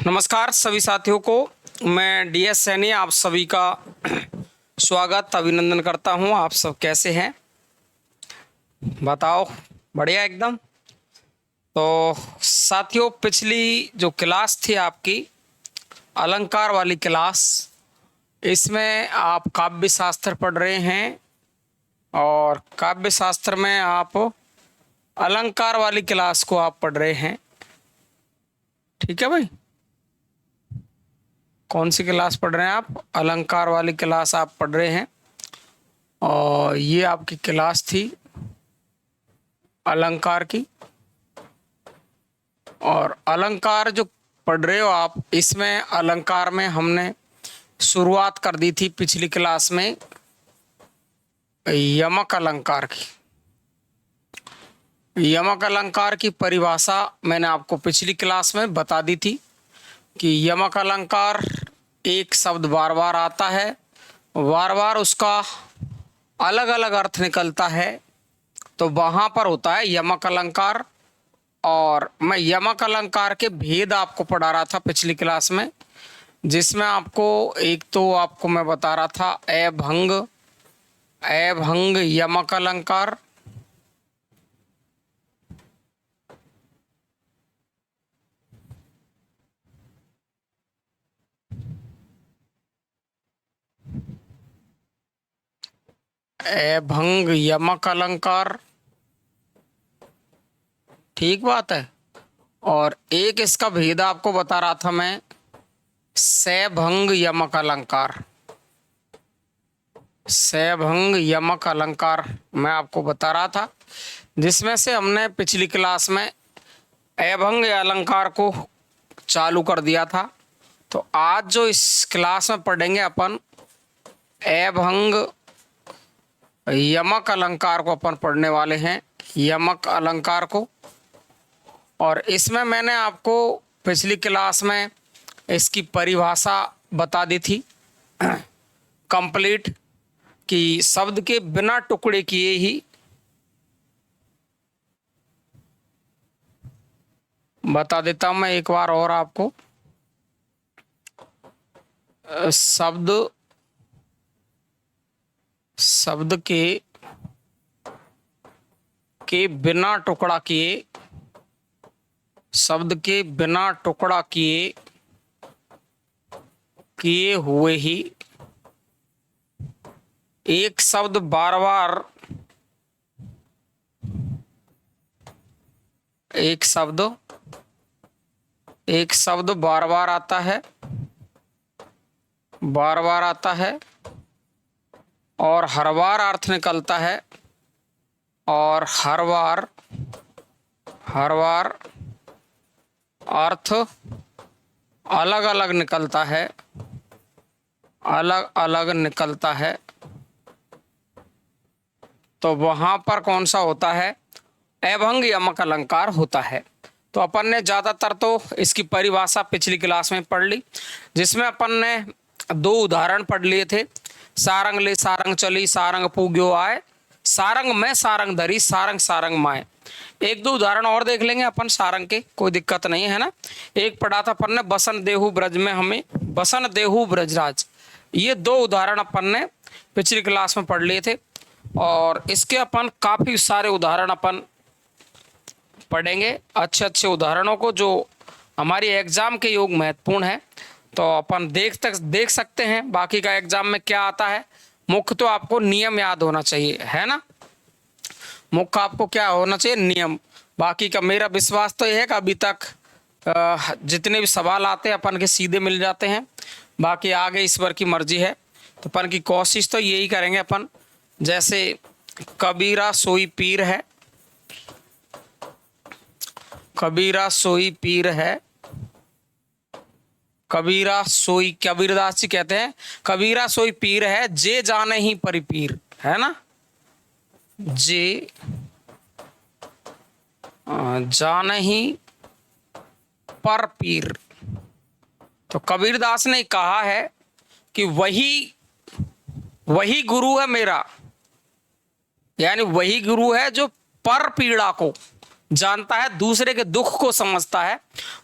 नमस्कार सभी साथियों को। मैं DS सैनी आप सभी का स्वागत अभिनंदन करता हूं। आप सब कैसे हैं बताओ? बढ़िया एकदम। तो साथियों, पिछली जो क्लास थी आपकी अलंकार वाली क्लास, इसमें आप काव्य शास्त्र पढ़ रहे हैं और काव्य शास्त्र में आप अलंकार वाली क्लास को आप पढ़ रहे हैं। ठीक है भाई, कौन सी क्लास पढ़ रहे हैं आप? अलंकार वाली क्लास आप पढ़ रहे हैं और ये आपकी क्लास थी अलंकार की। और अलंकार जो पढ़ रहे हो आप, इसमें अलंकार में हमने शुरुआत कर दी थी पिछली क्लास में यमक अलंकार की। यमक अलंकार की परिभाषा मैंने आपको पिछली क्लास में बता दी थी कि यमक अलंकार एक शब्द बार बार आता है, बार बार उसका अलग अलग अर्थ निकलता है, तो वहाँ पर होता है यमक अलंकार। और मैं यमक अलंकार के भेद आपको पढ़ा रहा था पिछली क्लास में, जिसमें आपको एक तो आपको मैं बता रहा था अभंग यमक अलंकार, अभंग यमक अलंकार। ठीक बात है। और एक इसका भेद आपको बता रहा था मैं, सैभंग यमक अलंकार। सैभंग यमक अलंकार मैं आपको बता रहा था, जिसमें से हमने पिछली क्लास में अभंग अलंकार को चालू कर दिया था। तो आज जो इस क्लास में पढ़ेंगे अपन अभंग यमक अलंकार को अपन पढ़ने वाले हैं, यमक अलंकार को। और इसमें मैंने आपको पिछली क्लास में इसकी परिभाषा बता दी थी कंप्लीट, कि शब्द के बिना टुकड़े किए ही, बता देता हूं मैं एक बार और आपको। शब्द के बिना टुकड़ा किए, शब्द के बिना टुकड़ा किए हुए ही एक शब्द बार बार, एक शब्द बार बार आता है, बार बार आता है और हर बार अर्थ निकलता है, और हर बार अर्थ अलग अलग निकलता है, अलग अलग निकलता है। तो वहां पर कौन सा होता है? अभंग यमक अलंकार होता है। तो अपन ने ज्यादातर तो इसकी परिभाषा पिछली क्लास में पढ़ ली, जिसमें अपन ने दो उदाहरण पढ़ लिए थे, सारंग ले सारंग चली, सारंग पूग्यो आए, सारंग में सारंग धरी, सारंग सारंग माए। एक दो उदाहरण और देख लेंगे अपन सारंग के, कोई दिक्कत नहीं है ना। एक पढ़ा था अपन ने बसन देहु ब्रज में हमें, बसन देहु ब्रजराज। ये दो उदाहरण अपन ने पिछली क्लास में पढ़ लिए थे, और इसके अपन काफी सारे उदाहरण अपन पढ़ेंगे, अच्छे अच्छे उदाहरणों को, जो हमारी एग्जाम के योग महत्वपूर्ण है। तो अपन देख सकते हैं बाकी का एग्जाम में क्या आता है। मुख्य तो आपको नियम याद होना चाहिए, है ना। मुख्य आपको क्या होना चाहिए? नियम। बाकी का मेरा विश्वास तो यह है कि अभी तक जितने भी सवाल आते हैं अपन के सीधे मिल जाते हैं। बाकी आगे ईश्वर की मर्जी है, तो अपन की कोशिश तो यही करेंगे अपन। जैसे कबीरा सोई पीर है, कबीरा सोई पीर है, कबीरा सोई, कबीरदास जी कहते हैं कबीरा सोई पीर है, जे जाने ही परिपीर, है ना। जे जाने ही पर पीर। तो कबीरदास ने कहा है कि वही गुरु है मेरा, यानी वही गुरु है जो पर पीड़ा को जानता है, दूसरे के दुख को समझता है,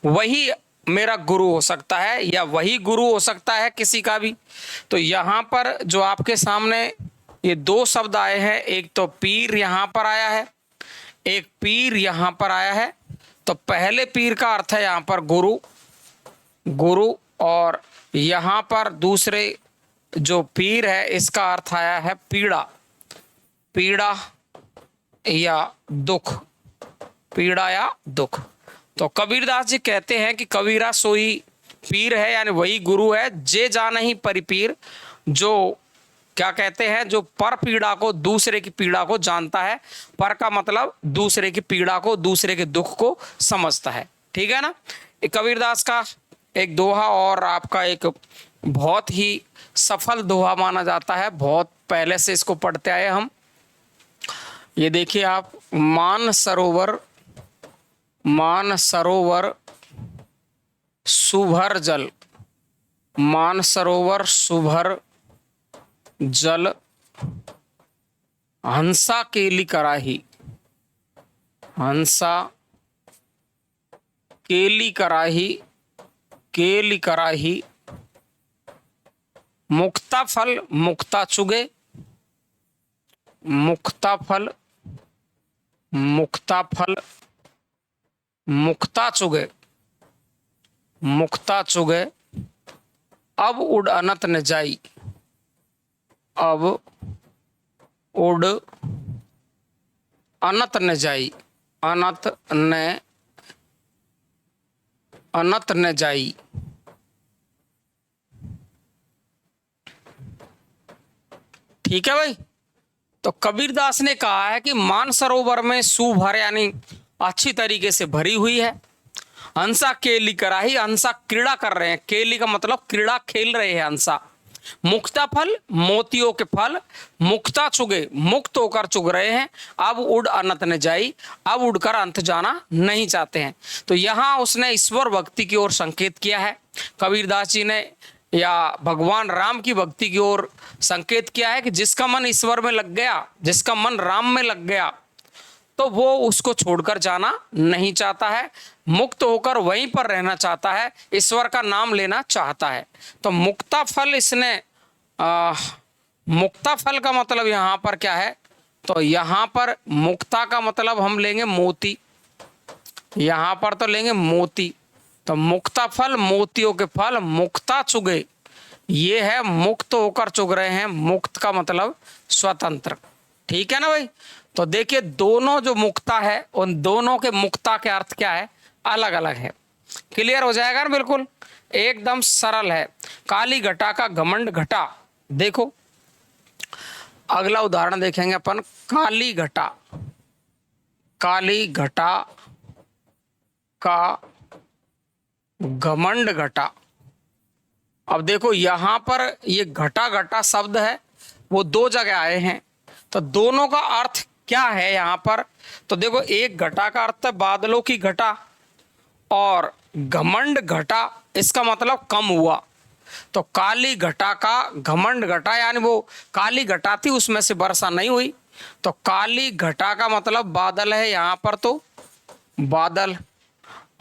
वही मेरा गुरु हो सकता है या वही गुरु हो सकता है किसी का भी। तो यहाँ पर जो आपके सामने ये दो शब्द आए हैं, एक तो पीर यहाँ पर आया है, एक पीर यहाँ पर आया है। तो पहले पीर का अर्थ है यहाँ पर गुरु, गुरु, और यहाँ पर दूसरे जो पीर है इसका अर्थ आया है पीड़ा, पीड़ा या दुख, पीड़ा या दुख। तो कबीरदास जी कहते हैं कि कबीरा सोई पीर है, यानी वही गुरु है, जे जान ही परिपीर, जो क्या कहते हैं, जो पर पीड़ा को, दूसरे की पीड़ा को जानता है। पर का मतलब दूसरे की पीड़ा को, दूसरे के दुख को समझता है। ठीक है ना। कबीरदास का एक दोहा और आपका एक बहुत ही सफल दोहा माना जाता है, बहुत पहले से इसको पढ़ते आए हम। ये देखिए आप, मान सरोवर, मान सरोवर सुभर जल, मान सरोवर सुभर जल, हंसा केली कराही, हंसा केली कराही, केली कराही, मुक्ता फल मुक्ता चुगे, मुक्ता फल मुक्ता फल मुक्ता चुगे, मुक्ता चुगे, अब उड़ अनत न जाई, अब उड़ अनत न जाई, अनत न, अनत न जाई। ठीक है भाई। तो कबीरदास ने कहा है कि मानसरोवर में सुभर यानी अच्छी तरीके से भरी हुई है। हंसा केली कराही, हंसा क्रीड़ा कर रहे हैं, केली का मतलब क्रीड़ा खेल रहे हैं हंसा। मुक्ता फल मोतियों के फल, मुक्ता चुगे मुक्त होकर चुग रहे हैं, अब उड़ अनंत न जाई, अब उड़कर अंत जाना नहीं चाहते हैं। तो यहाँ उसने ईश्वर भक्ति की ओर संकेत किया है कबीरदास जी ने, या भगवान राम की भक्ति की ओर संकेत किया है कि जिसका मन ईश्वर में लग गया, जिसका मन राम में लग गया, तो वो उसको छोड़कर जाना नहीं चाहता है, मुक्त होकर वहीं पर रहना चाहता है, ईश्वर का नाम लेना चाहता है। तो मुक्ता फल इसने मुक्ता फल का मतलब यहाँ पर क्या है, तो यहाँ पर मुक्ता का मतलब हम लेंगे मोती, यहाँ पर तो लेंगे मोती। तो मुक्ता फल मोतियों के फल, मुक्ता चुगे, ये है मुक्त होकर चुग रहे हैं, मुक्त का मतलब स्वतंत्र। ठीक है ना भाई। तो देखिए दोनों जो मुक्ता है, उन दोनों के मुक्ता के अर्थ क्या है, अलग अलग है। क्लियर हो जाएगा ना, बिल्कुल एकदम सरल है। काली घटा का घमंड घटा, देखो अगला उदाहरण देखेंगे अपन, काली घटा, काली घटा का घमंड घटा। अब देखो यहां पर ये घटा घटा शब्द है वो दो जगह आए हैं, तो दोनों का अर्थ क्या है यहां पर। तो देखो एक घटा का अर्थ है बादलों की घटा, और घमंड घटा इसका मतलब कम हुआ। तो काली घटा का घमंड घटा यानी वो काली घटा थी उसमें से वर्षा नहीं हुई, तो काली घटा का मतलब बादल है यहां पर, तो बादल,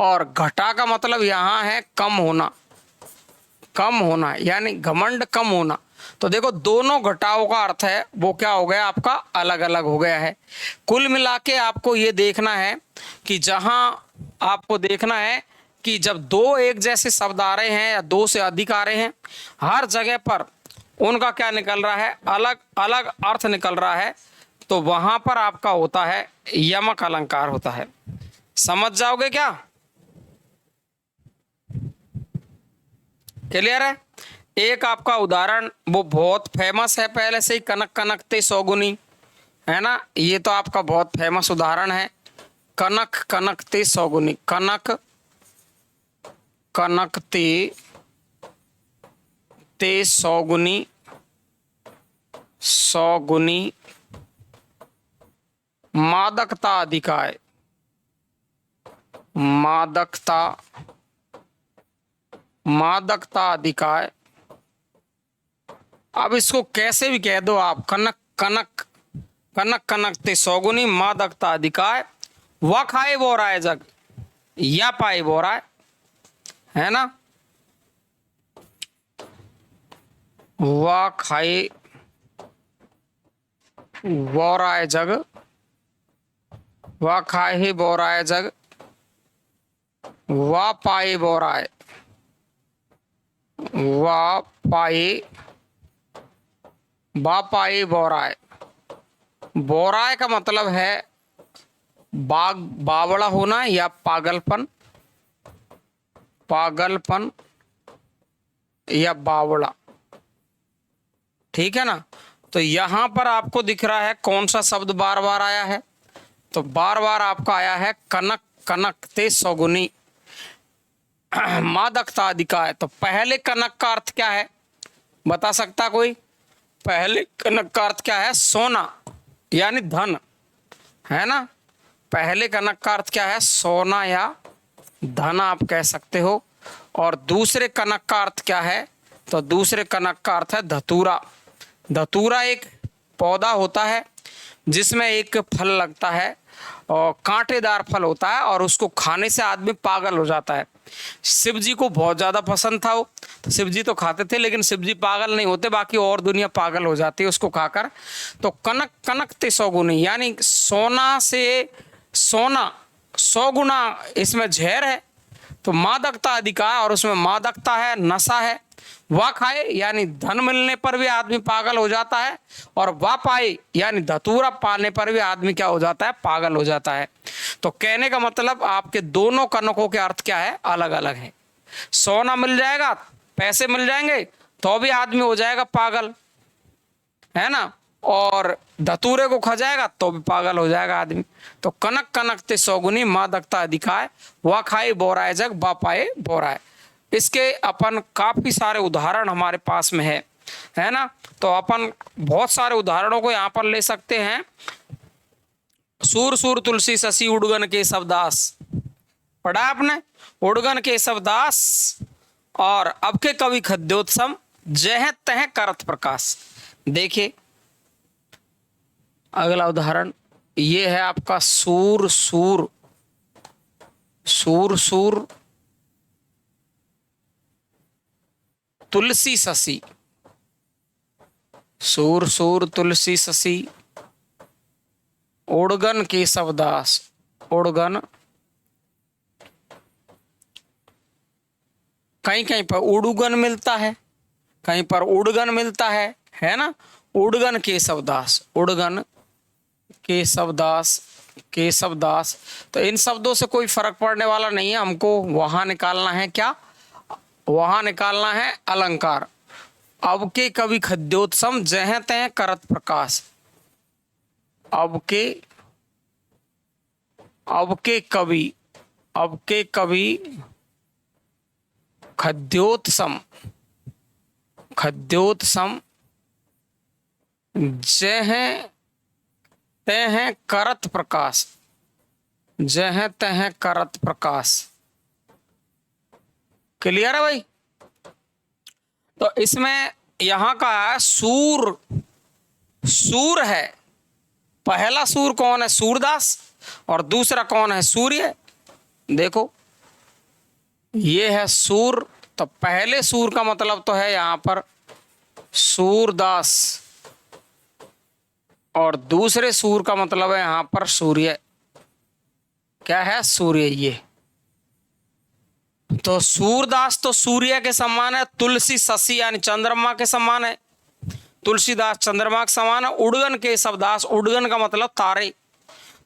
और घटा का मतलब यहां है कम होना, कम होना यानी घमंड कम होना। तो देखो दोनों घटाओं का अर्थ है वो क्या हो गया आपका, अलग अलग हो गया है। कुल मिला के आपको ये देखना है कि जहां आपको देखना है कि जब दो एक जैसे शब्द आ रहे हैं या दो से अधिक आ रहे हैं, हर जगह पर उनका क्या निकल रहा है, अलग अलग अर्थ निकल रहा है, तो वहां पर आपका होता है यमक अलंकार होता है। समझ जाओगे क्या, क्लियर है। एक आपका उदाहरण वो बहुत फेमस है पहले से ही, कनक कनकते सौगुनी, है ना, ये तो आपका बहुत फेमस उदाहरण है, कनक कनकते सौगुनी, कनक कनकते ते सौगुनी, सौगुनी मादकता अधिकाय, मादकता, मादकता अधिकाय। अब इसको कैसे भी कह दो आप, कनक कनक, कनक कनकते सौगुनी मादकता अधिकाय, व खाए वो राय जग या पाए वो राय, है ना। वा खाए बोराए जग, वा खाए बोराए जग, वा पाए बोराए, वा पाए, बा पाए बोराए। बोराए का मतलब है बाग, बावड़ा होना या पागलपन, पागलपन या बावड़ा, ठीक है ना। तो यहां पर आपको दिख रहा है कौन सा शब्द बार बार आया है, तो बार बार आपका आया है कनक, कनक ते सौगुनी मादकता अधिका है। तो पहले कनक का अर्थ क्या है, बता सकता कोई? पहले कनक का अर्थ क्या है? सोना यानी धन, है ना। पहले कनक का अर्थ क्या है? सोना या धन आप कह सकते हो। और दूसरे कनक का अर्थ क्या है? तो दूसरे कनक का अर्थ है धतूरा। धतूरा एक पौधा होता है जिसमें एक फल लगता है और कांटेदार फल होता है, और उसको खाने से आदमी पागल हो जाता है। शिव जी को बहुत ज्यादा पसंद था वो, तो शिव जी तो खाते थे, लेकिन शिव जी पागल नहीं होते, बाकी और दुनिया पागल हो जाती है उसको खाकर। तो कनक, कनक ते सौगुनी यानी सोना से सोना 100 गुना इसमें जहर है, तो मादकता अधिका है, और उसमें मादकता है, नशा है। वा खाए यानी धन मिलने पर भी आदमी पागल हो जाता है, और वा पाए यानी धतूरा पाने पर भी आदमी क्या हो जाता है? पागल हो जाता है। तो कहने का मतलब आपके दोनों कनकों के अर्थ क्या है? अलग अलग है। सोना मिल जाएगा, पैसे मिल जाएंगे, तो भी आदमी हो जाएगा पागल, है ना। और धतूरे को खा जाएगा तो भी पागल हो जाएगा आदमी। तो कनक, कनक ते सौगुनी मादकता अधिकाय, वा खाए बोराए जग, बा पाए बोराए। इसके अपन काफी सारे उदाहरण हमारे पास में है ना। तो अपन बहुत सारे उदाहरणों को यहाँ पर ले सकते हैं। सूर सूर तुलसी शशि उड़गन के शवदास, पढ़ा आपने? उड़गन के शवदास। और अब के कवि खद्योत्सम, जह तह करत प्रकाश। देखिए अगला उदाहरण ये है आपका सूर सूर, सूर सूर तुलसी शशि, सूर सूर तुलसी शशि उड़गन केशवदास। उड़गन, कहीं कहीं पर उड़गन मिलता है, कहीं पर उड़गन मिलता है ना। उड़गन केशवदास, उड़गन केशवदास, केशवदास। तो इन शब्दों से कोई फर्क पड़ने वाला नहीं है, हमको वहां निकालना है क्या? वहां निकालना है अलंकार। अब के कवि खद्योत्सम, जह तह करत प्रकाश। अब के कवि, अब के कवि खद्योत्सम, खद्योत्सम जह तह करत प्रकाश, जह तह करत प्रकाश। क्लियर है भाई? तो इसमें यहां का है सूर, सूर है। पहला सूर कौन है? सूरदास। और दूसरा कौन है? सूर्य। देखो ये है सूर, तो पहले सूर का मतलब तो है यहां पर सूरदास, और दूसरे सूर का मतलब है यहां पर सूर्य। क्या है? सूर्य। ये तो सूरदास तो सूर्य के समान है, तुलसी शशि यानी चंद्रमा के समान है, तुलसीदास चंद्रमा के समान है। उड़गन केशवदास, उड़गन का मतलब तारे,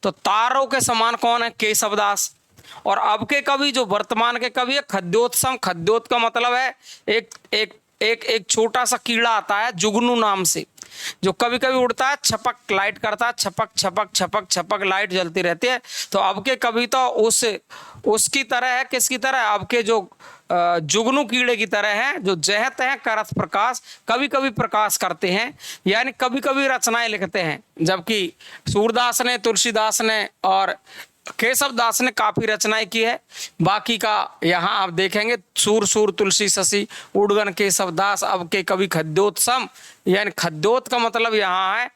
तो तारों के समान कौन है? केशवदास। और अब के कवि जो वर्तमान के कवि है खद्योत्सम, खद्योत का मतलब है एक एक एक एक छोटा सा कीड़ा आता है जुगनू नाम से, जो कभी कभी उड़ता है, छपक लाइट करता है, छपक छपक छपक छपक लाइट जलती रहती है। तो अब के कवि तो उसकी तरह है। किसकी तरह? अब के जो जुगनू कीड़े की तरह है, जो जह तह करत प्रकाश, कभी कभी प्रकाश करते हैं, यानी कभी कभी रचनाएं लिखते हैं। जबकि सूरदास ने, तुलसीदास ने और केशवदास ने काफी रचनाएं की है। बाकी का यहाँ आप देखेंगे सूर सूर तुलसी शशि उड़गन केशवदास, अब के कवि खद्योत्सम, यानी खद्योत का मतलब यहाँ है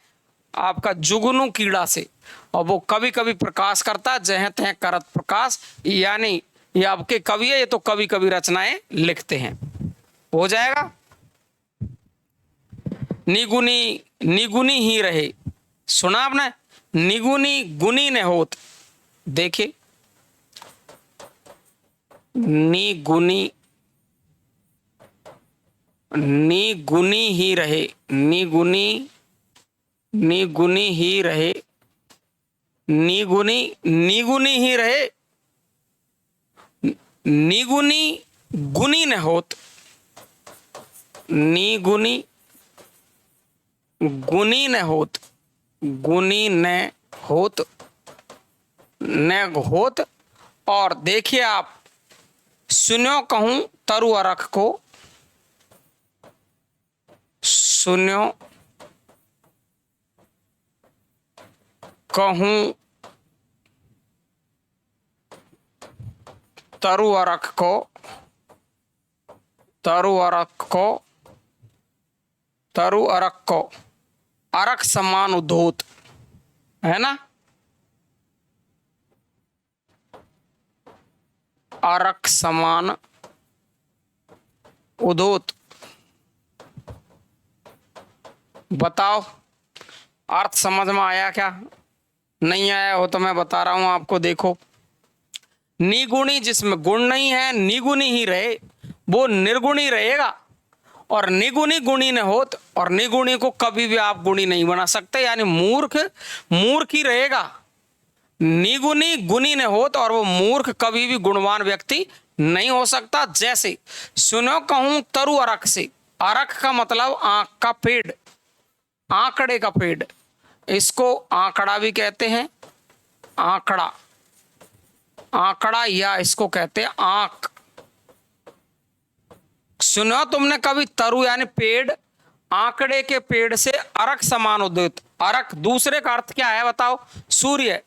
आपका जुगनू कीड़ा से, और वो कभी कभी प्रकाश करता है, जह तह करत प्रकाश, यानी ये आपके कवि है, ये तो कवि कवि रचनाएं लिखते हैं। हो जाएगा। निगुनी निगुनी ही रहे, सुना आपने? निगुनी गुनी ने होत, देखिए निगुनी निगुनी ही रहे, निगुनी निगुनी ही रहे, निगुनी निगुनी ही रहे, निगुनी गुनी न होत, निगुनी गुनी न होत, गुनी न होत, न होत। और देखिए आप, सुनो कहूं तरु अरख को, सुनो कहूं तरु अरख को, तरु अरख को, तरु अरख को, अरख समान उद्धोत, है ना? अरख समान उद्धोत। बताओ अर्थ समझ में आया क्या? नहीं आया हो तो मैं बता रहा हूं आपको। देखो, निगुणी जिसमें गुण नहीं है, निगुणी ही रहे, वो निर्गुणी रहेगा। और निगुणी गुणी न होत, और निगुणी को कभी भी आप गुणी नहीं बना सकते, यानी मूर्ख मूर्ख ही रहेगा। निगुणी गुणी न होत, और वो मूर्ख कभी भी गुणवान व्यक्ति नहीं हो सकता। जैसे सुनो कहूं तरु अरख से, अरख का मतलब आंख का पेड़, आंकड़े का पेड़, इसको आंकड़ा भी कहते हैं, आंकड़ा, आंकड़ा, या इसको कहते हैं आंक। सुनो तुमने कभी तरु यानी पेड़, आंकड़े के पेड़ से अरख समान उदित। अरख दूसरे का अर्थ क्या है बताओ? सूर्य।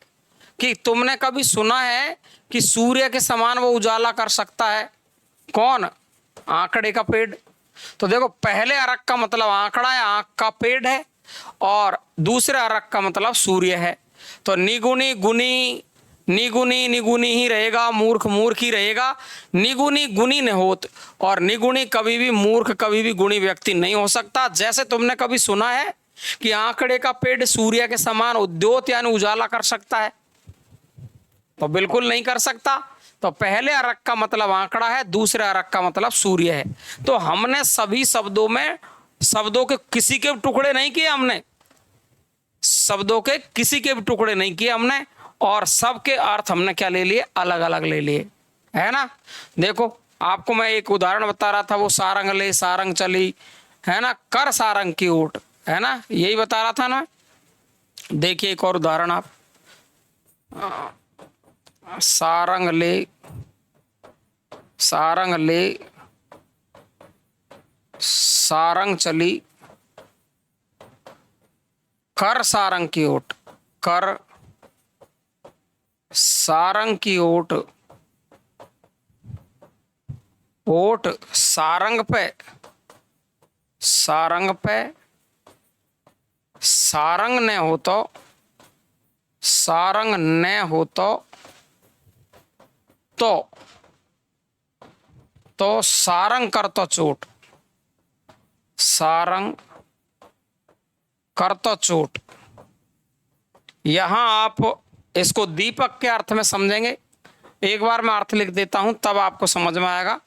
कि तुमने कभी सुना है कि सूर्य के समान वो उजाला कर सकता है? कौन? आंकड़े का पेड़। तो देखो, पहले अरख का मतलब आंकड़ा है, आंख का पेड़ है, और दूसरे अरख का मतलब सूर्य है। तो निगुणी गुनी, निगुणी निगुणी ही रहेगा, मूर्ख मूर्ख ही रहेगा, निगुणी गुणी न होत, और निगुणी कभी भी मूर्ख कभी भी गुणी व्यक्ति नहीं हो सकता। जैसे तुमने कभी सुना है कि आंकड़े का पेड़ सूर्य के समान उद्योत यानी उजाला कर सकता है? तो बिल्कुल नहीं कर सकता। तो पहले अरख का मतलब आंकड़ा है, दूसरे अरख का मतलब सूर्य है। तो हमने सभी शब्दों में, शब्दों के किसी के भी टुकड़े नहीं किए हमने, शब्दों के किसी के भी टुकड़े नहीं किए हमने, और सबके अर्थ हमने क्या ले लिए? अलग अलग ले लिए, है ना? देखो, आपको मैं एक उदाहरण बता रहा था, वो सारंग ले सारंग चली, है ना, कर सारंग की ओट, है ना, यही बता रहा था ना। देखिए एक और उदाहरण आप, सारंग ले सारंग ले सारंग चली, कर सारंग की ओट, कर सारंग की ओट, ओट सारंग पे, सारंग पे, सारंग ने हो तो, सारंग ने हो तो सारंग कर तो चोट, सारंग कर तो चोट। यहां आप इसको दीपक के अर्थ में समझेंगे। एक बार मैं अर्थ लिख देता हूं, तब आपको समझ में आएगा।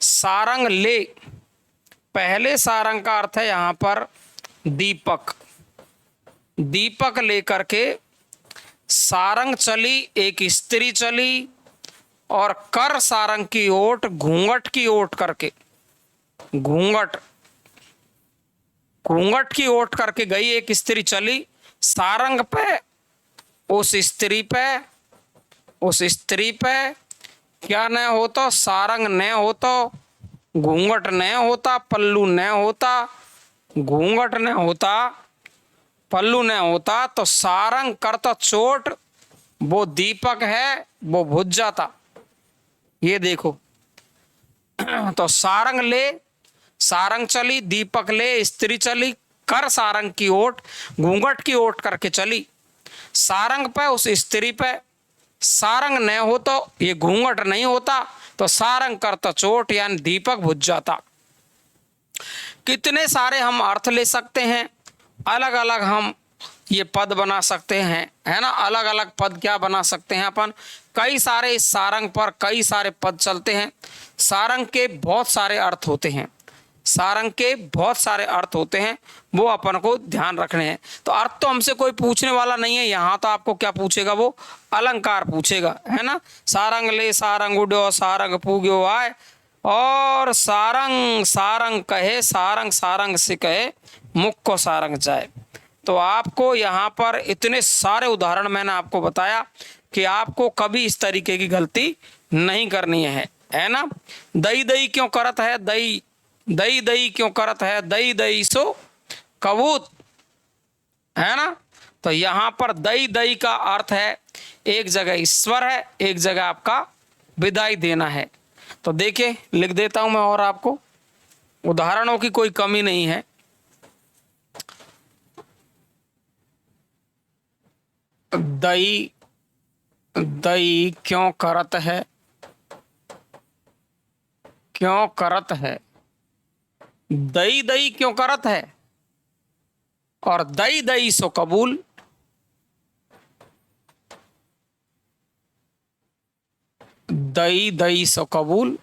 सारंग ले, पहले सारंग का अर्थ है यहां पर दीपक, दीपक लेकर के सारंग चली, एक स्त्री चली, और कर सारंग की ओट, घूंघट की ओट करके, घूंघट घूंघट की ओट करके गई एक स्त्री चली, सारंग पे, उस स्त्री पे, उस स्त्री पे क्या न होता? सारंग न होता, घूंघट न होता, पल्लू न होता, घूंघट न होता, पल्लू न होता, तो सारंग करता चोट, वो दीपक है वो बुझ जाता। ये देखो, तो सारंग ले, सारंग चली, दीपक ले, स्त्री चली, कर सारंग की ओट, घूंघट की ओट करके चली, सारंग पे, उस स्त्री पे, सारंग न हो तो ये घूंघट नहीं होता, तो सारंग करता चोट यानी दीपक बुझ जाता। कितने सारे हम अर्थ ले सकते हैं, अलग अलग हम ये पद बना सकते हैं, है ना। अलग अलग पद क्या बना सकते हैं अपन, कई सारे इस सारंग पर कई सारे पद चलते हैं। सारंग के बहुत सारे अर्थ होते हैं, सारंग के बहुत सारे अर्थ होते हैं, वो अपन को ध्यान रखने हैं। तो अर्थ तो हमसे कोई पूछने वाला नहीं है, यहाँ तो आपको क्या पूछेगा, वो अलंकार पूछेगा, है ना। सारंग ले सारंग उड्यो सारंग पूग्यो आए, और सारंग सारंग कहे सारंग सारंग से कहे मुख को सारंग जाए। तो आपको यहाँ पर इतने सारे उदाहरण मैंने आपको बताया कि आपको कभी इस तरीके की गलती नहीं करनी है ना। दई दई क्यों करत है, दई दई दई क्यों करत है, दई दई सो कबूत, है ना। तो यहाँ पर दई दई का अर्थ है एक जगह ईश्वर है, एक जगह आपका विदाई देना है। तो देखिए लिख देता हूं मैं, और आपको उदाहरणों की कोई कमी नहीं है। दई दई क्यों करत है, क्यों करत है, दई दई क्यों करत है, और दई दई सो कबूल। दई दई सो कबूल,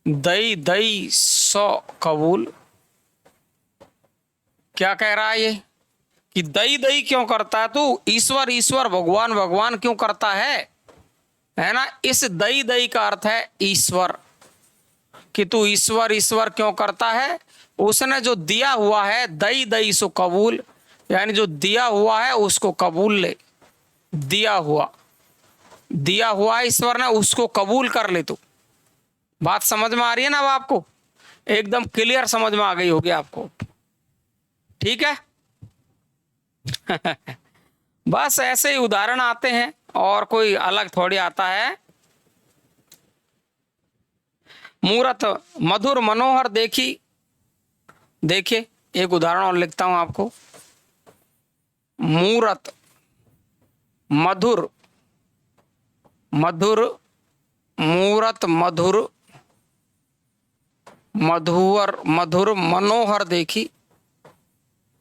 दई दई सो कबूल। क्या कह रहा है ये कि दई दई क्यों करता है तू, ईश्वर ईश्वर भगवान भगवान क्यों करता है ना। इस दई दई का अर्थ है ईश्वर, कि तू ईश्वर ईश्वर क्यों करता है। उसने जो दिया हुआ है, दई दई सो कबूल, यानी जो दिया हुआ है उसको कबूल ले। दिया हुआ ईश्वर ने, उसको कबूल कर ले। तू बात समझ में आ रही है ना अब आपको, एकदम क्लियर समझ में आ गई होगी आपको, ठीक है। बस ऐसे ही उदाहरण आते हैं, और कोई अलग थोड़ी आता है। मूरत मधुर मनोहर देखी, देखिए एक उदाहरण और लिखता हूं आपको। मूरत मधुर मधुर, मूरत मधुर मधुवर मधुर मनोहर देखी,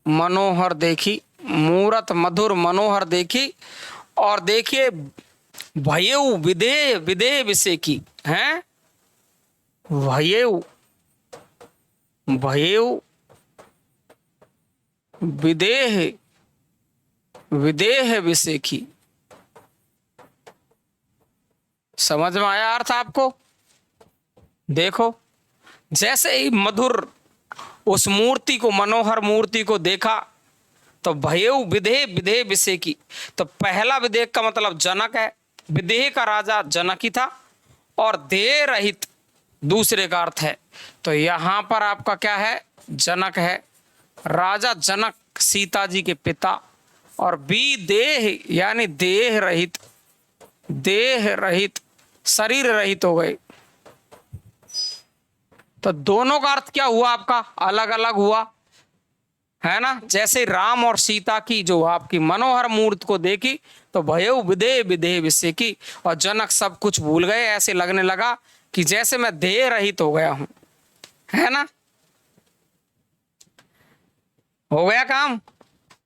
मनोहर देखी, मूरत मधुर मनोहर देखी। और देखिए भयऊ विदेह विदेह विषय की हैं, भयऊ भयऊ विदेह विदेह विषय की। समझ में आया अर्थ आपको। देखो जैसे ही मधुर उस मूर्ति को, मनोहर मूर्ति को देखा, तो भयऊ विदेह विदेह विषय की। तो पहला विदेह का मतलब जनक है, विदेह का राजा जनक ही था, और देह रहित दूसरे का अर्थ है। तो यहां पर आपका क्या है, जनक है, राजा जनक सीता जी के पिता, और विदेह यानी देह रहित, देह रहित शरीर रहित हो गए। तो दोनों का अर्थ क्या हुआ आपका, अलग अलग हुआ, है ना। जैसे राम और सीता की जो आपकी मनोहर मूर्ति को देखी, तो भयऊ विदेह विदेह विषय की, और जनक सब कुछ भूल गए। ऐसे लगने लगा कि जैसे मैं देह रहित हो गया हूं, है ना। हो गया काम।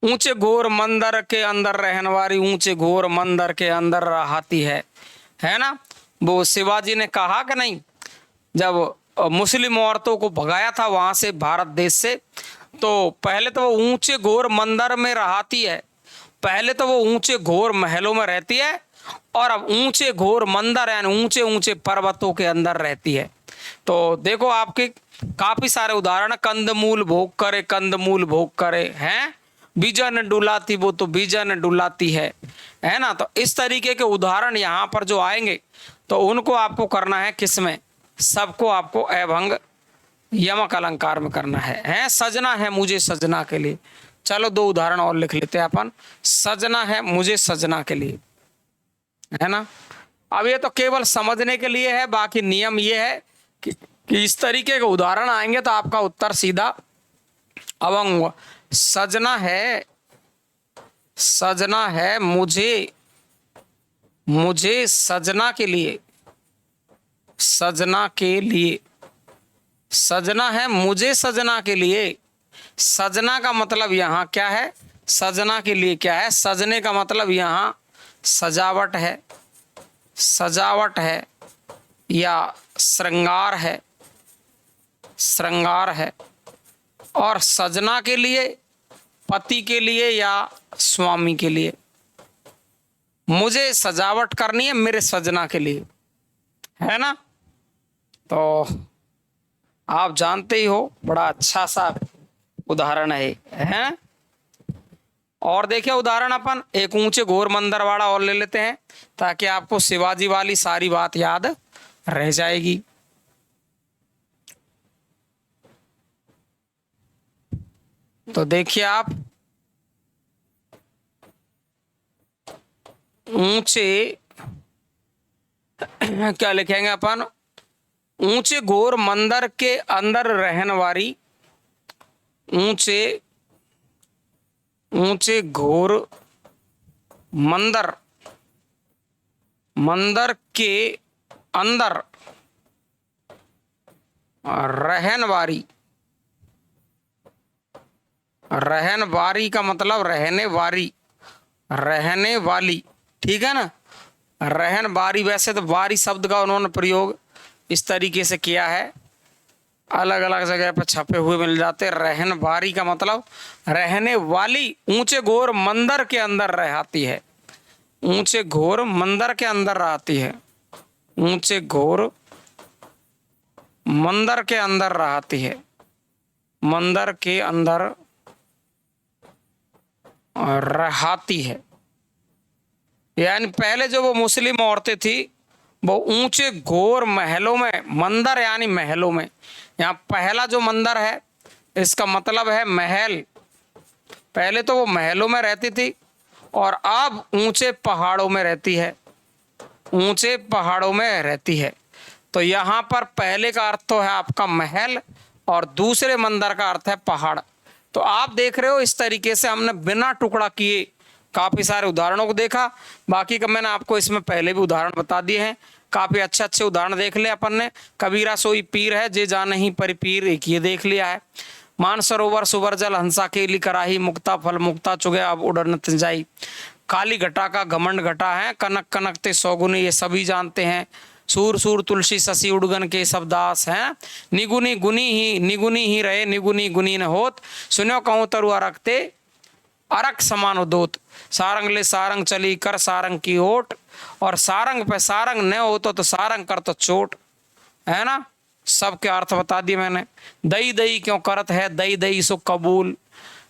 ऊंचे घोर मंदिर के अंदर रहने वाली, ऊंचे घोर मंदिर के अंदर रहती है ना। वो शिवाजी ने कहा कि नहीं, जब मुस्लिम औरतों को भगाया था वहां से, भारत देश से, तो पहले तो वो ऊंचे घोर मंदिर में रहती है, पहले तो वो ऊंचे घोर महलों में रहती है, और अब ऊंचे घोर मंदिर यानी ऊंचे ऊंचे पर्वतों के अंदर रहती है। तो देखो आपके काफी सारे उदाहरण, कंदमूल भोग करे, कंदमूल भोग करे, हैं बीजन डुलाती, वो तो बीजन डुलाती है ना। तो इस तरीके के उदाहरण यहाँ पर जो आएंगे, तो उनको आपको करना है किसमें, सबको आपको अभंग यमक अलंकार में करना है। सजना है मुझे सजना के लिए। चलो दो उदाहरण और लिख लेते हैं अपन। सजना है मुझे सजना के लिए, है ना। अब ये तो केवल समझने के लिए है, बाकी नियम ये है कि इस तरीके के उदाहरण आएंगे तो आपका उत्तर सीधा अभंग। सजना है मुझे मुझे सजना के लिए, सजना के लिए, सजना है मुझे सजना के लिए। सजना का मतलब यहां क्या है, सजना के लिए क्या है, सजने का मतलब यहां सजावट है, सजावट है या श्रृंगार है, श्रृंगार है। और सजना के लिए पति के लिए या स्वामी के लिए। मुझे सजावट करनी है मेरे सजना के लिए, है ना। तो आप जानते ही हो, बड़ा अच्छा सा उदाहरण है। और देखिए उदाहरण अपन एक ऊंचे घोर मंदिर वाला और ले लेते हैं, ताकि आपको शिवाजी वाली सारी बात याद रह जाएगी। तो देखिए आप, ऊंचे क्या लिखेंगे अपन, ऊंचे घोर मंदिर के अंदर रहने वाली, ऊंचे ऊंचे घोर मंदिर, मंदिर के अंदर रहन वाली, रहन वाली का मतलब रहने वाली, रहने वाली, ठीक है ना। रहन वाली, वैसे तो वारी शब्द का उन्होंने प्रयोग इस तरीके से किया है, अलग अलग जगह पर छपे हुए मिल जाते। रहन वाली का मतलब रहने वाली ऊंचे घोर मंदिर के अंदर रहती है, ऊंचे घोर मंदिर के अंदर रहती है, ऊंचे घोर मंदिर के अंदर रहती है, मंदिर के अंदर रहती है। यानी पहले जो वो मुस्लिम औरतें थी वो ऊंचे घोर महलों में, मंदिर यानी महलों में, यहाँ पहला जो मंदिर है इसका मतलब है महल। पहले तो वो महलों में रहती थी और अब ऊंचे पहाड़ों में रहती है, ऊंचे पहाड़ों में रहती है। तो यहाँ पर पहले का अर्थ तो है आपका महल और दूसरे मंदिर का अर्थ है पहाड़। तो आप देख रहे हो इस तरीके से हमने बिना टुकड़ा किए काफ़ी सारे उदाहरणों को देखा। बाकी का मैंने आपको इसमें पहले भी उदाहरण बता दिए हैं, काफ़ी अच्छे अच्छे उदाहरण देख ले अपन ने। कबीरा सोई पीर है जे जान ही परिपीर, एक ये देख लिया है। मानसरोवर सुवर जल हंसा केली कराही, मुक्ता फल मुक्ता चुगे अब उड़न जाई। काली घटा का घमंड घटा है, कनक कनक ते सौगुनी, ये सभी जानते हैं। सूर सूर तुलसी शशि उड़गन के सब दास हैं, निगुनी निगुनी ही रहे, निगुनी गुनी न होत, सुनो कहूँ तरु अरखते अरक समान उदोत। सारंग ले सारंग चली कर सारंग की ओट, और सारंग पे सारंग न होतो तो सारंग कर तो चोट, है ना। सबके अर्थ बता दिए मैंने। दई दई क्यों करत है, दई दई सो कबूल,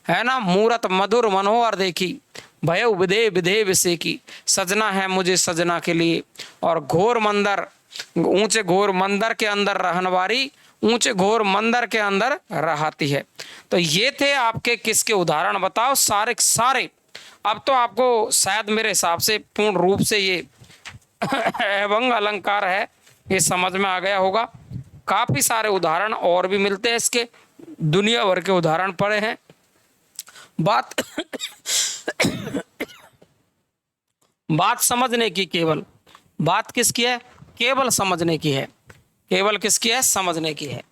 है ना। मूरत मधुर मनोहर देखी, भय विधे विधे विषे की, सजना है मुझे सजना के लिए। और घोर मंदिर, ऊंचे घोर मंदिर के अंदर रहने वाली, ऊंचे घोर मंदिर के अंदर रहती है। तो ये थे आपके किसके उदाहरण, बताओ सारे सारे। अब तो आपको शायद मेरे हिसाब से पूर्ण रूप से ये एवं अलंकार है ये समझ में आ गया होगा। काफी सारे उदाहरण और भी मिलते हैं इसके, दुनिया भर के उदाहरण पड़े हैं। बात बात समझने की, केवल बात किसकी है, केवल समझने की है, केवल किसकी है, समझने की है।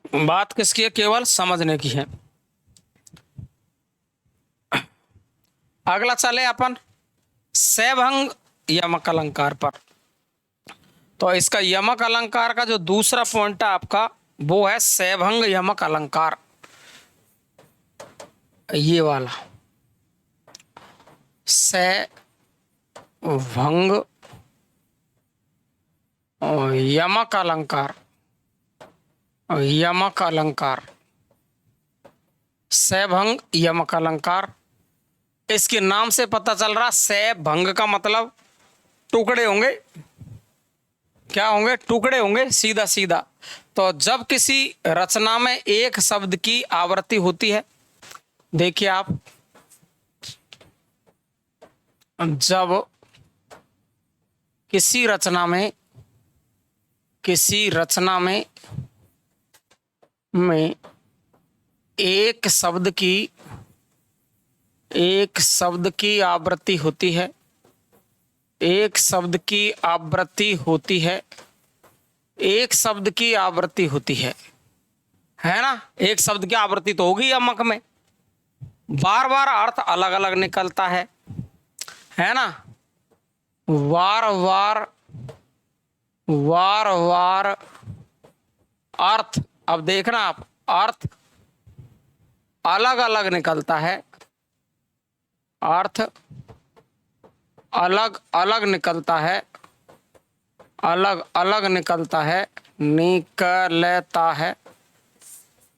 बात किसकी है, केवल समझने की है। अगला चले अपन सैभंग यमक अलंकार पर। तो इसका यमक अलंकार का जो दूसरा पॉइंट है आपका वो है सैभंग यमक अलंकार, ये वाला सैभंग यमक अलंकार, यमक अलंकार, सैभंग यमक अलंकार। इसके नाम से पता चल रहा, सैभंग का मतलब टुकड़े होंगे, क्या होंगे, टुकड़े होंगे, सीधा सीधा। तो जब किसी रचना में एक शब्द की आवृत्ति होती है, देखिए आप, जब किसी रचना में, किसी रचना में एक शब्द की एक शब्द की आवृत्ति होती है, एक शब्द की आवृत्ति होती है, एक शब्द की आवृत्ति होती है ना। एक शब्द की आवृत्ति तो होगी यमक में, बार बार अर्थ अलग अलग निकलता है ना। वार वार, वार वार अर्थ, अब देखना आप, अर्थ अलग अलग निकलता है, अर्थ अलग अलग निकलता है, अलग अलग निकलता है, निकलता है,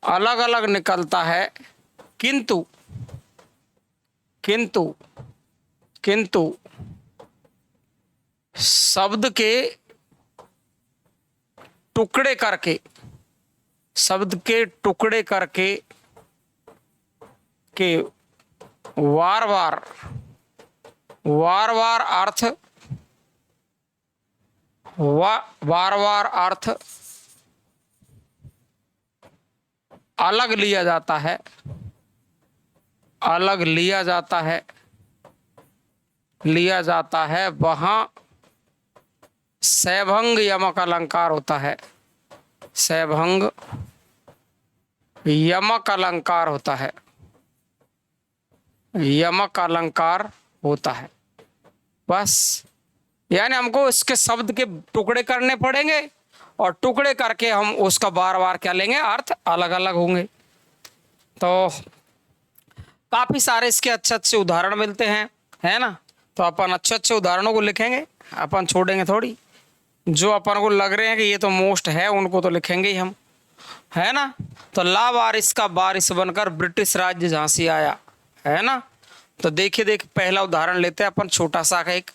अलग अलग निकलता है, किंतु किंतु किंतु शब्द के टुकड़े करके, शब्द के टुकड़े करके के वार वार, वार वार अर्थ, वार वार अर्थ अलग लिया जाता है, अलग लिया जाता है, लिया जाता है, वहां सैभंग यमक अलंकार होता है, सैभंग यमक अलंकार होता है, यमक अलंकार होता है। बस, यानी हमको इसके शब्द के टुकड़े करने पड़ेंगे और टुकड़े करके हम उसका बार बार क्या लेंगे, अर्थ अलग अलग होंगे। तो काफी सारे इसके अच्छे अच्छे उदाहरण मिलते हैं, है ना। तो अपन अच्छे अच्छे उदाहरणों को लिखेंगे, अपन छोड़ेंगे थोड़ी। जो अपन को लग रहे हैं कि ये तो मोस्ट है, उनको तो लिखेंगे ही हम, है ना। तो ला वारिस का वारिस बनकर ब्रिटिश राज्य झांसी आया, है ना। तो देखिए पहला उदाहरण लेते हैं अपन, छोटा सा का एक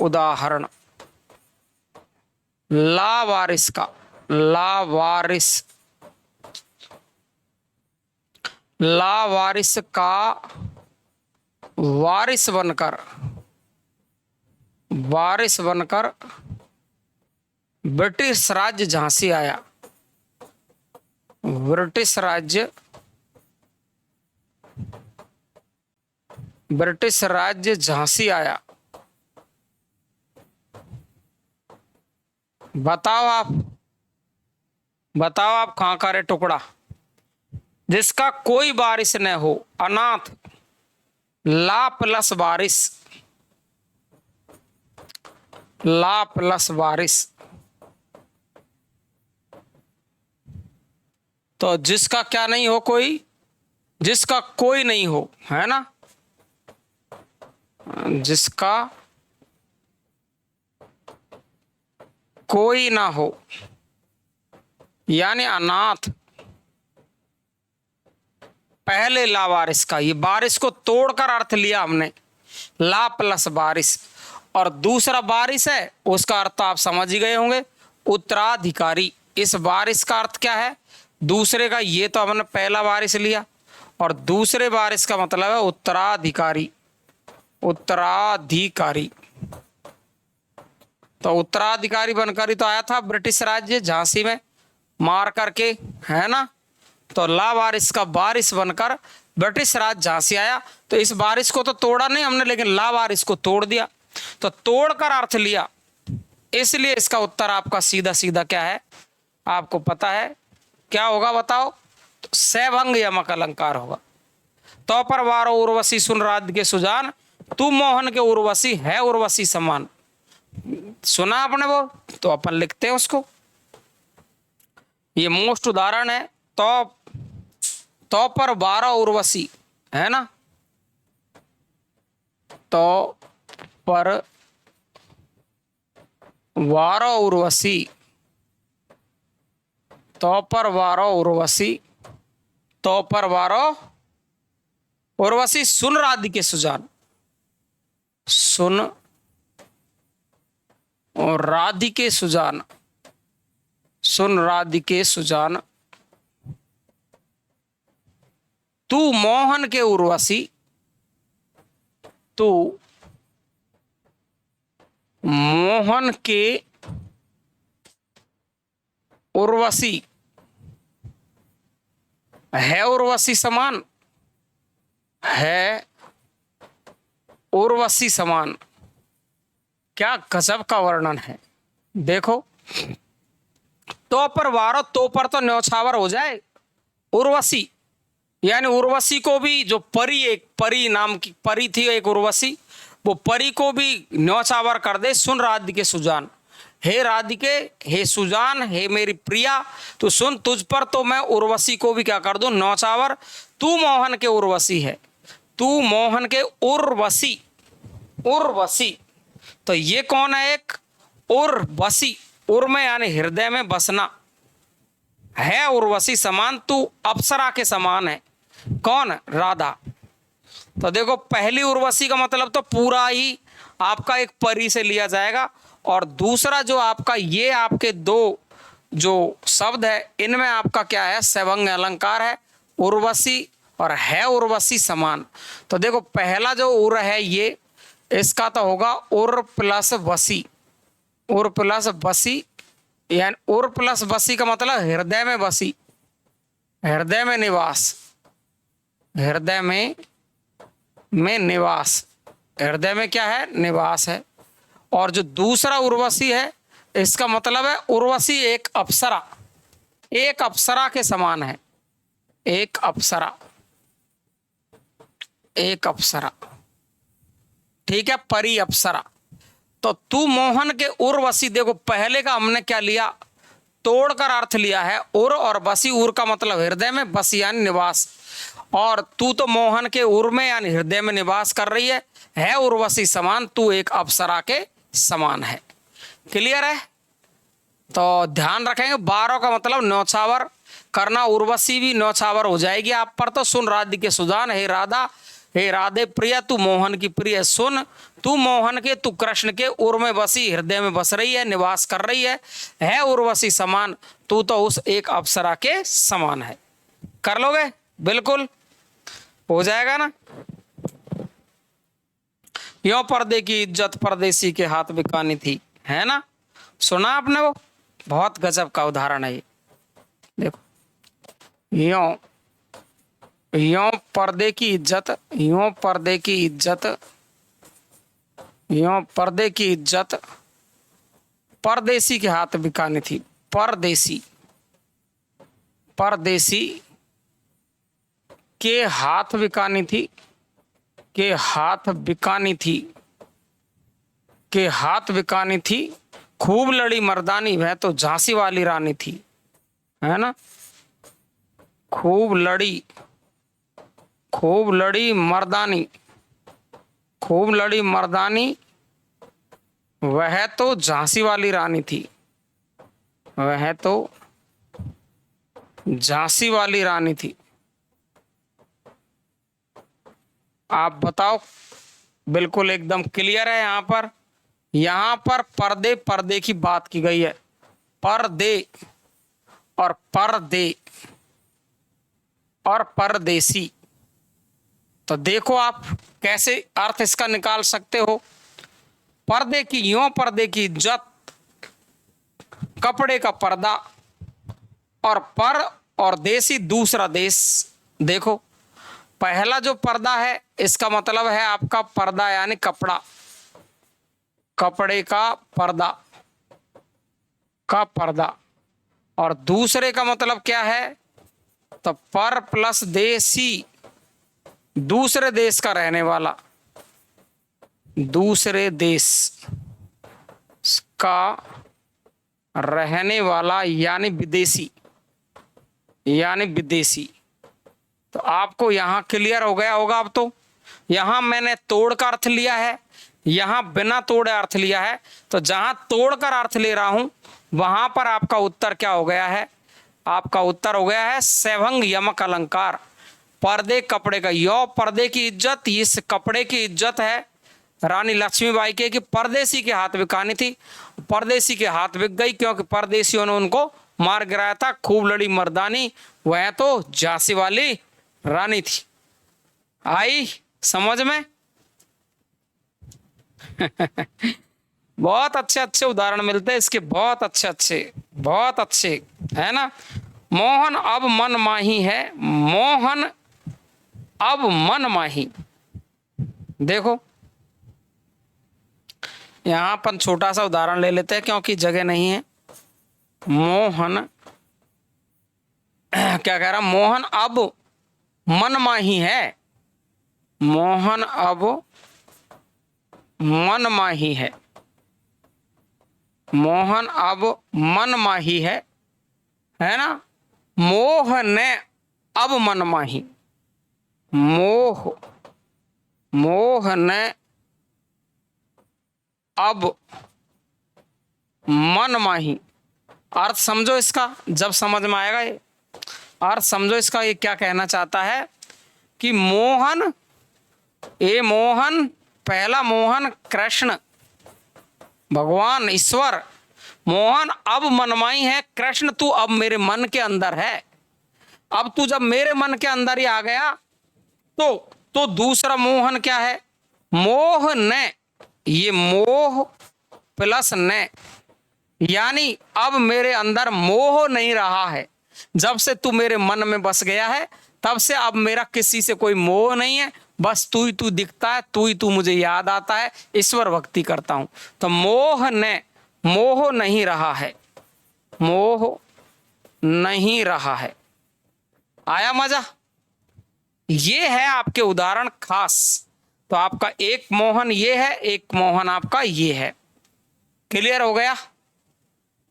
उदाहरण। ला वारिस का, ला वारिस, ला वारिस का वारिस बनकर, वारिस बनकर ब्रिटिश राज्य झांसी आया, ब्रिटिश राज्य, ब्रिटिश राज्य झांसी आया। बताओ आप, बताओ आप कहां का रे टुकड़ा, जिसका कोई बारिश न हो, अनाथ, ला प्लस बारिश, ला प्लस बारिश। तो जिसका क्या नहीं हो, कोई, जिसका कोई नहीं हो, है ना, जिसका कोई ना हो, यानी अनाथ। पहले ला वारिस का, ये बारिश को तोड़कर अर्थ लिया हमने, ला प्लस बारिश। और दूसरा बारिश है, उसका अर्थ आप समझ ही गए होंगे, उत्तराधिकारी। इस बारिश का अर्थ क्या है, दूसरे का, ये तो हमने पहला बारिश लिया, और दूसरे बारिश का मतलब है उत्तराधिकारी, उत्तराधिकारी। तो उत्तराधिकारी बनकर ही तो आया था ब्रिटिश राज्य झांसी में मार करके, है ना। तो ला वारिस का बारिश बनकर ब्रिटिश राज्य झांसी आया। तो इस बारिश को तो तोड़ा नहीं हमने, लेकिन ला वारिस को तोड़ दिया, तो तोड़कर अर्थ लिया, इसलिए इसका उत्तर आपका सीधा सीधा क्या है, आपको पता है क्या होगा, बताओ। तो सैभंग यमक अलंकार होगा। तो पर वारो उर्वशी सुन राध के सुजान, तू मोहन के उर्वशी है उर्वशी समान। सुना आपने वो, तो अपन लिखते हैं उसको। ये मोस्ट उदाहरण है। तो पर 12 उर्वशी, है ना। तो पर 12 उर्वशी, तो पर 12 उर्वशी, तो पर 12 उर्वशी सुन राधिके सुजान, सुन और राधिके सुजान, सुन राधिके सुजान, तू मोहन के उर्वशी, तू मोहन के उर्वशी है उर्वशी समान। है उर्वशी समान। क्या गजब का वर्णन है। देखो, तो पर वारो तो पर तो न्यौछावर हो जाए। उर्वशी यानी उर्वशी को भी, जो परी, एक परी नाम की परी थी एक उर्वशी, वो परी को भी न्यौछावर कर दे। सुन राधिके सुजान, हे राधिके, हे सुजान, हे मेरी प्रिया, तो सुन, तुझ पर तो मैं उर्वशी को भी क्या कर दूं, न्यौछावर। तू मोहन के उर्वशी है, तू मोहन के उर्वशी। उर्वशी तो ये कौन है? एक उर्वशी, उर में यानी हृदय में बसना है। उर्वशी समान, तू अप्सरा के समान है। कौन? राधा। तो देखो, पहली उर्वशी का मतलब तो पूरा ही आपका एक परी से लिया जाएगा, और दूसरा जो आपका, ये आपके दो जो शब्द है, इनमें आपका क्या है? सैवंग अलंकार है, उर्वशी और है उर्वशी समान। तो देखो, पहला जो उर है ये, इसका तो होगा उर प्लस वसी। उर प्लस बसी, यानी उर प्लस बसी का मतलब हृदय में बसी, हृदय में निवास, हृदय में निवास, हृदय में क्या है? निवास है। और जो दूसरा उर्वशी है, इसका मतलब है उर्वशी एक अप्सरा, एक अप्सरा के समान है। एक अप्सरा, एक अप्सरा, ठीक है, परी अप्सरा। तो तू मोहन के उर्वशी, देखो पहले का हमने क्या लिया? तोड़कर अर्थ लिया है उर, और बसी, उर का मतलब हृदय में, बसी यानी निवास। और तू तो मोहन के उर में यानी हृदय में निवास कर रही है उर्वशी समान, तू एक अप्सरा के समान है। क्लियर है? तो ध्यान रखेंगे, 12 का मतलब न्यौछावर करना, उर्वशी भी न्यौछावर हो जाएगी आप पर। तो सुन राधिके सुजान, हे राधा, हे राधे प्रिया, तू मोहन की प्रिय सुन, तू मोहन के, तू कृष्ण के उर में बसी, हृदय में बस रही है, निवास कर रही है उर्वशी समान, तू तो उस एक अप्सरा के समान है। कर लोगे? बिल्कुल हो जाएगा ना। यो पर्दे की इज्जत परदेसी के हाथ बिकानी थी, है ना? सुना आपने? वो बहुत गजब का उदाहरण है ये। देखो, यो यो पर्दे की इज्जत, यो पर्दे की इज्जत, यो पर्दे की इज्जत परदेसी के हाथ बिकानी थी। परदेसी, परदेसी के हाथ बिकानी थी, के हाथ बिकानी थी, के हाथ बिकानी थी। खूब लड़ी मर्दानी, वह तो झांसी वाली रानी थी, है ना? खूब लड़ी, खूब लड़ी मर्दानी, खूब लड़ी मर्दानी, वह तो झांसी वाली रानी थी, वह तो झांसी वाली रानी थी। आप बताओ? बिल्कुल एकदम क्लियर है। यहां पर पर्दे, पर्दे की बात की गई है। पर्दे और पर्दे और परदेसी। तो देखो आप कैसे अर्थ इसका निकाल सकते हो। पर्दे की, यों पर्दे की इज्जत, कपड़े का पर्दा, और पर और देसी दूसरा देश। देखो, पहला जो पर्दा है, इसका मतलब है आपका पर्दा यानी कपड़ा, कपड़े का पर्दा, का पर्दा। और दूसरे का मतलब क्या है? तो पर प्लस देसी, दूसरे देश का रहने वाला, दूसरे देश का रहने वाला यानी विदेशी, यानी विदेशी। तो आपको यहां क्लियर हो गया होगा अब। तो यहां मैंने तोड़ का अर्थ लिया है, यहां बिना तोड़े अर्थ लिया है। तो जहां तोड़कर अर्थ ले रहा हूं, वहां पर आपका उत्तर क्या हो गया है? आपका उत्तर हो गया है सैभंग यमक अलंकार। पर्दे, कपड़े का। यो पर्दे की इज्जत, इस कपड़े की इज्जत है रानी लक्ष्मीबाई के, कि परदेसी के हाथ बिकानी थी। परदेसी के हाथ बिक गई, क्योंकि परदेसियों ने उनको मार गिराया था। खूब लड़ी मर्दानी, वह तो झांसी वाली रानी थी। आई समझ में? बहुत अच्छे अच्छे उदाहरण मिलते हैं इसके, बहुत अच्छे अच्छे, बहुत अच्छे, है ना? मोहन अब मन माही है, मोहन अब मन माही। देखो यहां अपन छोटा सा उदाहरण ले लेते हैं क्योंकि जगह नहीं है। मोहन क्या कह रहा, मोहन अब मन माही है। मोहन अब मन माही है। मोहन अब मन माही है ना। मोह ने अब मन माही। मोह ने अब मन माही। अर्थ समझो इसका, जब समझ में आएगा ये अर्थ समझो इसका। ये क्या कहना चाहता है कि मोहन, ये मोहन, पहला मोहन कृष्ण भगवान ईश्वर, मोहन अब मनमाई है। कृष्ण तू अब मेरे मन के अंदर है। अब तू जब मेरे मन के अंदर ही आ गया तो दूसरा मोहन क्या है, मोह ने। ये मोह प्लस ने, यानी अब मेरे अंदर मोह नहीं रहा है। जब से तू मेरे मन में बस गया है तब से अब मेरा किसी से कोई मोह नहीं है। बस तू ही तू दिखता है, तू ही तू मुझे याद आता है, ईश्वर भक्ति करता हूं। तो मोह ने, मोह नहीं रहा है, मोह नहीं रहा है। आया मजा। ये है आपके उदाहरण खास। तो आपका एक मोहन ये है, एक मोहन आपका ये है। क्लियर हो गया।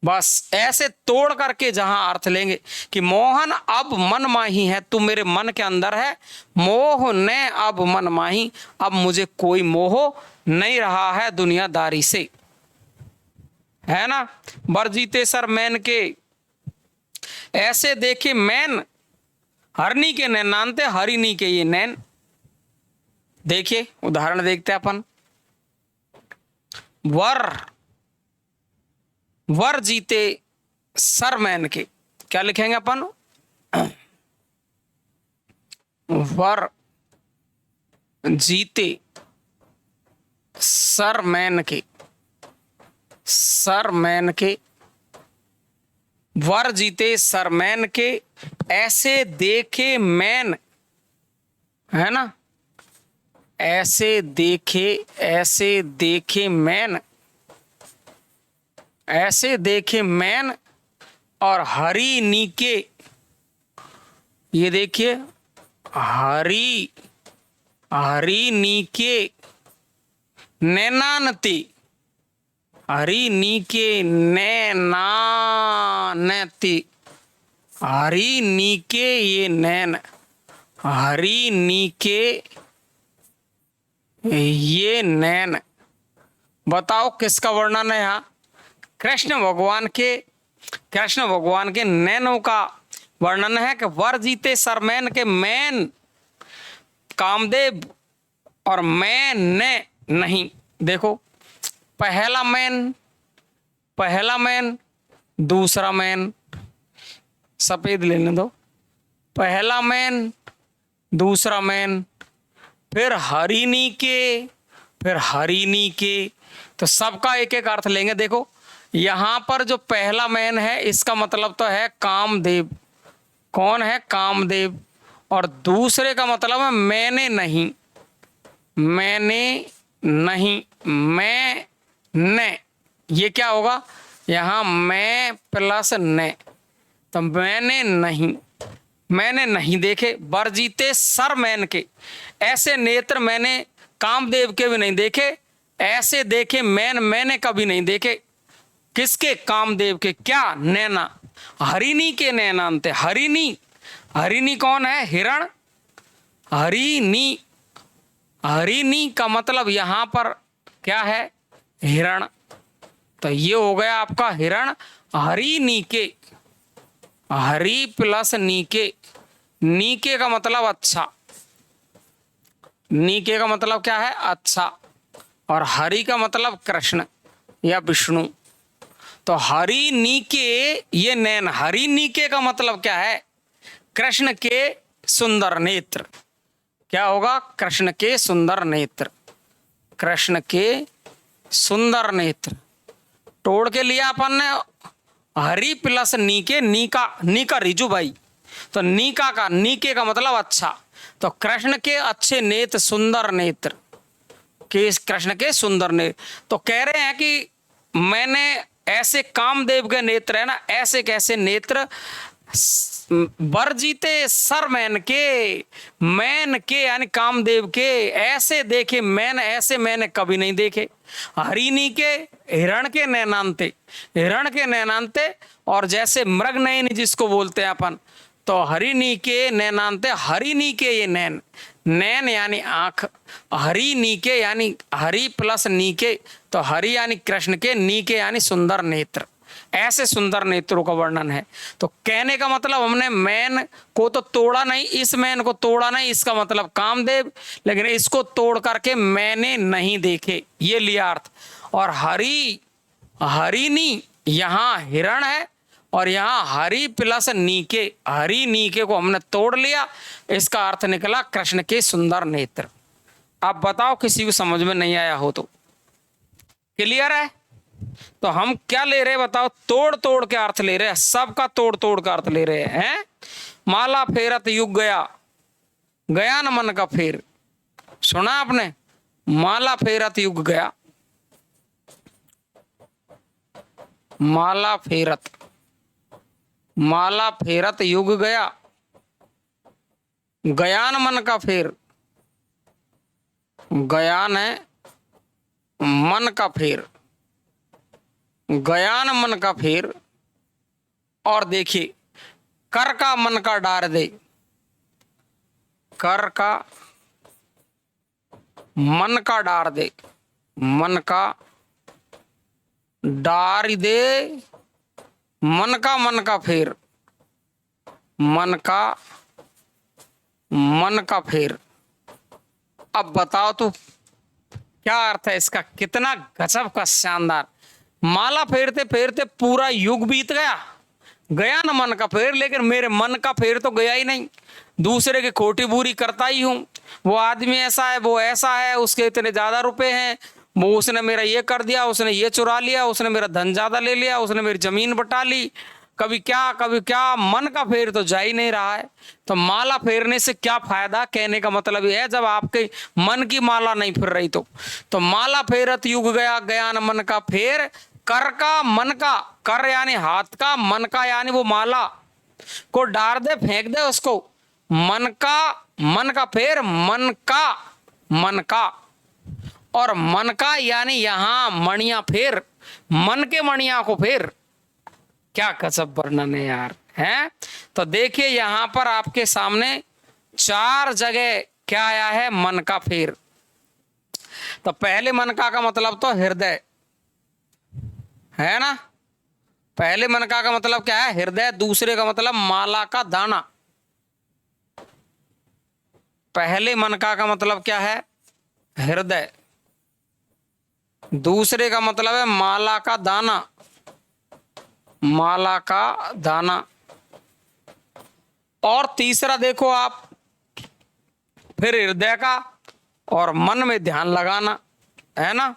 बस ऐसे तोड़ करके जहां अर्थ लेंगे कि मोहन अब मन माही है, तू मेरे मन के अंदर है। मोह ने अब मन माही, अब मुझे कोई मोह नहीं रहा है दुनियादारी से, है ना। बरजीते सर मैन के, ऐसे देखे मैन, हरनी के नैन नानते, हरिनी के ये नैन। देखिए उदाहरण देखते हैं अपन। वर जीते सर मैन के, क्या लिखेंगे अपन, वर जीते सर मैन के, सर मैन के, वर जीते सर मैन के, ऐसे देखे मैन, है ना। ऐसे देखे मैन, ऐसे देखे मैन और हरी नीके। ये देखिए हरी नीके नैनानती, हरी नीके नैनानती, हरी नीके ये नैन, हरी नीके ये नैन। बताओ किसका वर्णन है यहाँ, कृष्ण भगवान के नैनों का वर्णन है कि वर जीते सरमैन के मैन कामदेव और मैन ने नहीं। देखो पहला मैन दूसरा मैन, सफेद लेने दो, पहला मैन दूसरा मैन, फिर हरिनी के, तो सबका एक एक अर्थ लेंगे। देखो यहां पर जो पहला मैन है इसका मतलब तो है कामदेव। कौन है, कामदेव। और दूसरे का मतलब है मैंने नहीं, ये क्या होगा यहां, मैं प्लस ने, तो मैंने नहीं देखे। बरजीते सर मैन के, ऐसे नेत्र मैंने कामदेव के भी नहीं देखे, ऐसे देखे मैंने कभी नहीं देखे। किसके, कामदेव के। क्या, नैना, हरिणी के नैनांते। हरिणी कौन है, हिरण। हरिणी का मतलब यहां पर क्या है, हिरण। तो ये हो गया आपका हिरण। हरिणी के, हरि प्लस नीके, नीके का मतलब अच्छा, नीके का मतलब क्या है, अच्छा। और हरि का मतलब कृष्ण या विष्णु। तो हरि नीके ये नैन, हरि नीके का मतलब क्या है, कृष्ण के सुंदर नेत्र। क्या होगा, कृष्ण के सुंदर नेत्र, कृष्ण के सुंदर नेत्र। तोड़ के लिया अपन ने हरि प्लस नीके, नीका रिजू भाई। तो नीके का मतलब अच्छा, तो कृष्ण के अच्छे नेत्र, सुंदर नेत्र, कि कृष्ण के सुंदर नेत्र। तो कह रहे हैं कि मैंने ऐसे कामदेव के नेत्र है ना, ऐसे कैसे नेत्र, बर जीते सर मैन के यानी कामदेव के ऐसे देखे, ऐसे मैंने कभी नहीं देखे। हरिणी के, हिरण के नैनांते, हिरण के नैनांते, और जैसे मृग नयन जिसको बोलते हैं अपन, तो हरिणी के नैनांते, हरिणी के ये नैन, नैन यानी आंख, हरि नीके यानी हरि प्लस नीके, तो हरि यानी कृष्ण के, नीके यानी सुंदर नेत्र, ऐसे सुंदर नेत्रों का वर्णन है। तो कहने का मतलब हमने मैन को तो तोड़ा नहीं, इस मैन को तोड़ा नहीं, इसका मतलब कामदेव, लेकिन इसको तोड़ करके मैंने नहीं देखे, ये लिया अर्थ। और हरिणी यहाँ हिरण है, और यहाँ हरि प्लस नीके, हरि नीके को हमने तोड़ लिया, इसका अर्थ निकला कृष्ण के सुंदर नेत्र। आप बताओ किसी को समझ में नहीं आया हो तो? क्लियर है? तो हम क्या ले रहे हैं बताओ? तोड़ तोड़ के अर्थ ले रहे हैं, सबका तोड़ तोड़ का अर्थ ले रहे हैं। माला फेरत युग गया, गया न मन का फेर, सुना आपने? माला फेरत युग गया, माला फेरत, माला फेरत युग गया, गयान मन का फेर, गयान है मन का फेर, गयान मन का फेर। और देखिए, कर का मन का डार दे, कर का मन का डार दे, मन का डार दे, मन का फेर, मन का फेर। अब बताओ तो क्या अर्थ है इसका? कितना गजब का शानदार। माला फेरते फेरते पूरा युग बीत गया, गया न मन का फेर, लेकिन मेरे मन का फेर तो गया ही नहीं। दूसरे की खोटी बुरी करता ही हूं, वो आदमी ऐसा है, वो ऐसा है, उसके इतने ज्यादा रुपए हैं, वो उसने मेरा ये कर दिया, उसने ये चुरा लिया, उसने मेरा धन ज्यादा ले लिया, उसने मेरी जमीन बटा ली, कभी क्या, मन का फेर तो जा ही नहीं रहा है। तो माला फेरने से क्या फायदा? कहने का मतलब ये है, जब आपके मन की माला नहीं फिर रही तो माला फेरत युग गया, गया न मन का फेर, कर का मन का, कर यानी हाथ का, मन का यानी वो माला को डार दे, फेंक दे उसको, मन का फेर, मन का, और मन का यानी यहां मणिया फेर, मन के मणिया को फेर। क्या गजब वर्णन है यार, है? तो देखिए यहां पर आपके सामने 4 जगह क्या आया है, मन का फेर। तो पहले मन का मतलब तो हृदय है ना, पहले मन का मतलब क्या है? हृदय। दूसरे का मतलब माला का दाना, पहले मन का मतलब क्या है? हृदय। दूसरे का मतलब है माला का दाना, माला का दाना। और तीसरा देखो आप, फिर हृदय का और मन में ध्यान लगाना, है ना?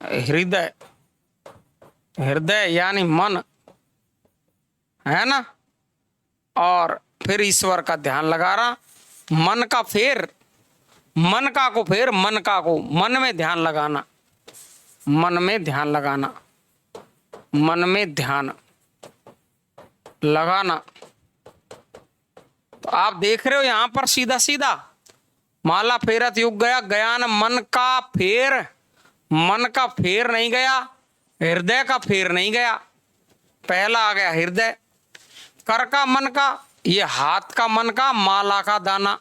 हृदय, हृदय यानी मन, है ना? और फिर ईश्वर का ध्यान लगा रहा, मन का फेर, मन का को फेर, मन का को, मन में ध्यान लगाना, मन में ध्यान लगाना, मन में ध्यान लगाना। तो आप देख रहे हो यहां पर सीधा सीधा माला फेरत युग गया, गया न मन का फेर, मन का फेर नहीं गया, हृदय का फेर नहीं गया, पहला आ गया हृदय। कर का मन का, ये हाथ का मन का, माला का दाना,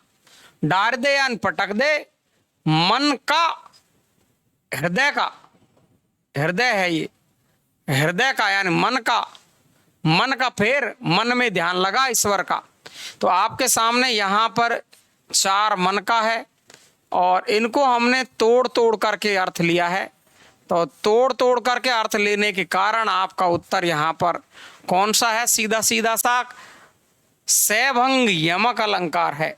डार दे यानी पटक दे, मन का, हृदय का, हृदय है ये, हृदय का यानी मन का फेर, मन में ध्यान लगा ईश्वर का। तो आपके सामने यहां पर 4 मन का है, और इनको हमने तोड़ तोड़ करके अर्थ लिया है। तो तोड़ तोड़ करके अर्थ लेने के कारण आपका उत्तर यहां पर कौन सा है? सीधा सीधा सा सैभंग यमक अलंकार है।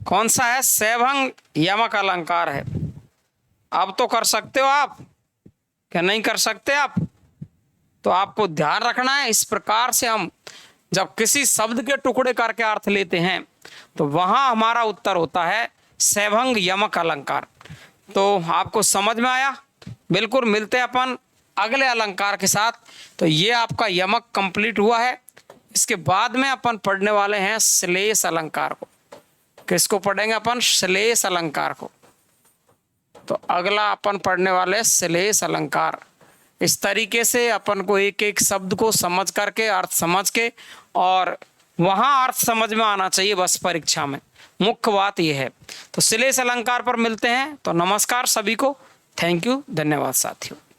कौन सा है? सैभंग यमक अलंकार है। अब तो कर सकते हो आप, क्या नहीं कर सकते आप? तो आपको ध्यान रखना है, इस प्रकार से हम जब किसी शब्द के टुकड़े करके अर्थ लेते हैं तो वहां हमारा उत्तर होता है सैभंग यमक अलंकार। तो आपको समझ में आया? बिल्कुल। मिलते हैं अपन अगले अलंकार के साथ। तो ये आपका यमक कंप्लीट हुआ है। इसके बाद में अपन पढ़ने वाले हैं श्लेष अलंकार को। किसको पढ़ेंगे अपन? श्लेष अलंकार को। तो अगला अपन पढ़ने वाले श्लेष अलंकार। इस तरीके से अपन को एक एक शब्द को समझ करके, अर्थ समझ के, और वहां अर्थ समझ में आना चाहिए बस परीक्षा में, मुख्य बात यह है। तो श्लेष अलंकार पर मिलते हैं। तो नमस्कार सभी को। थैंक यू, धन्यवाद साथियों।